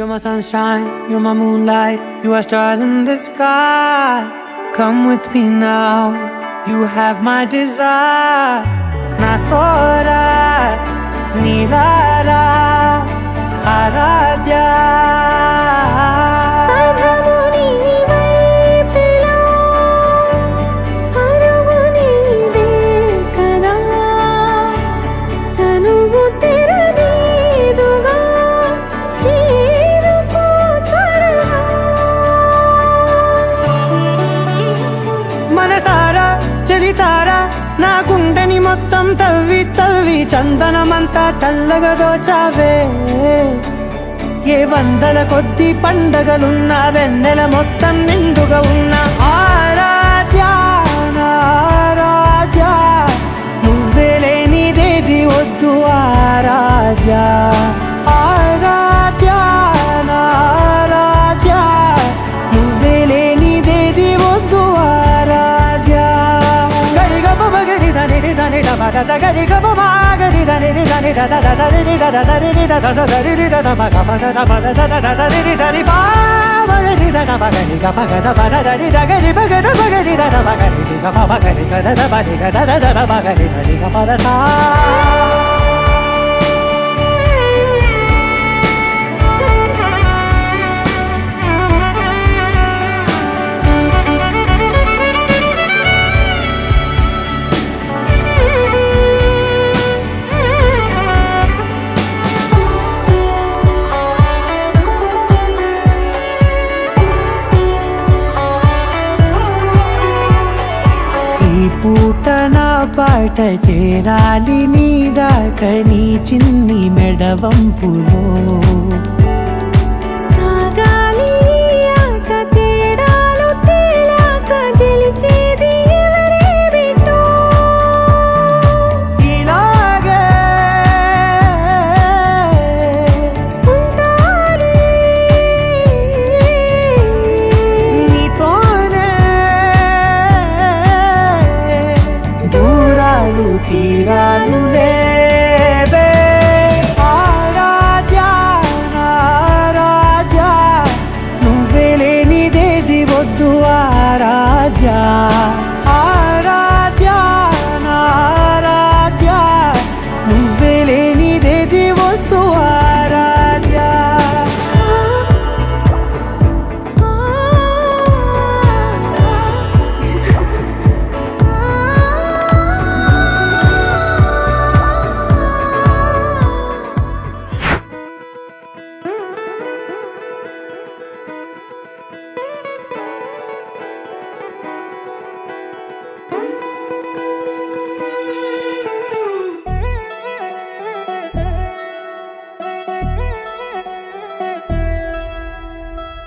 You're my sunshine, you're my moonlight, you are stars in the sky. Come with me now, you have my desire. Na tora nilara aradhya. నా గుండెని మొత్తం తవ్వి తవ్వి చందనమంతా చల్లగా దోచావే. ఏ వందల కొద్ది పండగలున్న వెన్నెల మొత్తం నిండుగా ఉన్న ఆరాధ్య ఆరాధ్య, నువ్వే లేనిదేది వద్దు ఆరాధ్య ఆరాధ్య ఆరాధ్య, నువ్వే లేనిదేది వద్దు ఆరాధ్య. గరి గమ గరి దని దని ద ద ద రి ద ద ద రి ద ద ద రి ద ద మ గ మ ద ద మ ద ద ద ద రి ద రి పా మ రి ద ద మ గరి గ మ గ ద మ ద ద రి ద గరి మ గ ద మ గరి ద ద మ గరి ది గ మ మ గరి గ ద ద మ రి గ ద ద ద మ గరి ద రి గ మ ద సా. పూట నా పాట చేరాలి నీ దాకా నీ చిన్ని మెడవంపులో. సాగాలి ఆట తేడాలు తేలాక గెలిచేది ఎవరే బిడ్డో. ఇలాగే ఉంటాలి నీతోనే దూరాలు తీరాలు లేవే. ఆరాధ్య ఆరాధ్య, నువ్వే లేనిదేది వద్దు ఆరాధ్య ఆరాధ్య ఆరాధ్య, నువ్వే లేనిదేది వద్దు ఆరాధ్య.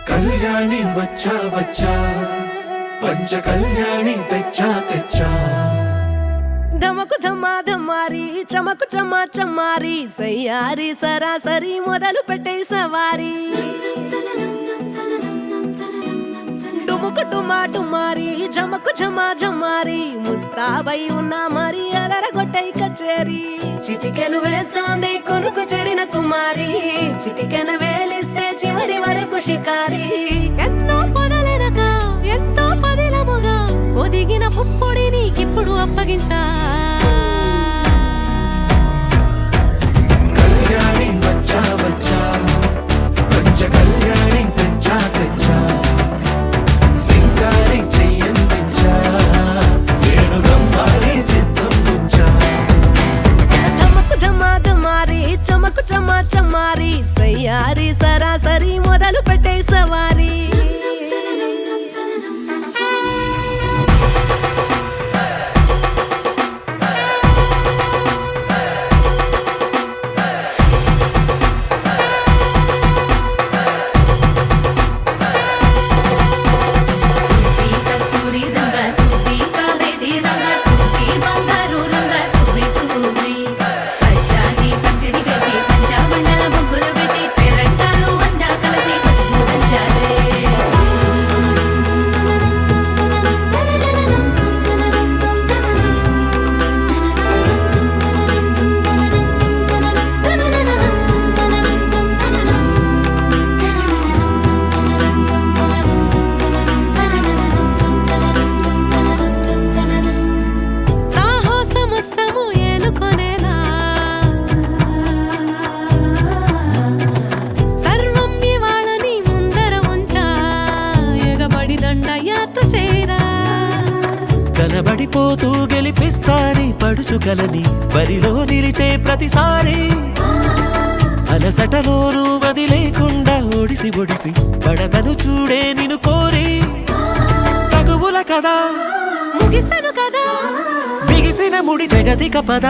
కళ్యాణి వచ్చా వచ్చా, పంచ కళ్యాణి తెచ్చా తెచ్చా. ధమకు ధమా ధమారి చమకు చమా చమారి, సయ్యారి సరాసరి మొదలు పెట్టే సవారి. డుముకు డుమా డుమారి జమకు ఝమా ఝమారి, ముస్తాబై ఉన్నా మరి అలరగొట్టై కచేరి. చిటికెలు వేస్తోంది కొనుకు చెడిన కుమారి, చిటికెన వేలిస్తే చివరి వరకు షికారి. ఎన్నో పొదలెనక ఎంతో పదిలముగా ఒదిగిన పుప్పొడి నీకిప్పుడు అప్పగించా. కళ్యాణి వచ్చా వచ్చా, పంచ కళ్యాణి తెచ్చా తెచ్చా. సింగారి చెయ్యందించా, ఏనుగమ్మారి సిద్ధం ఉంచా. ధమకు ధమా ధమారి చమకు చమా చమారి, సయ్యారి సరాసరి మొదలు పెట్టే సవారి. పంచామండల ముగ్గులు పెట్టి పెరంటాలు వందా కలసి గెలిపిస్తాని పడుచుకలని బరిలో నిలిచే ప్రతిసారి అలసటలోనూ వదిలేకుండా ఒడిసి ఒడిసి పడతను చూడే నిన్ను కోరి తగువుల కదా ముగిసను కదా బిగిసిన ముడి తెగదిక పద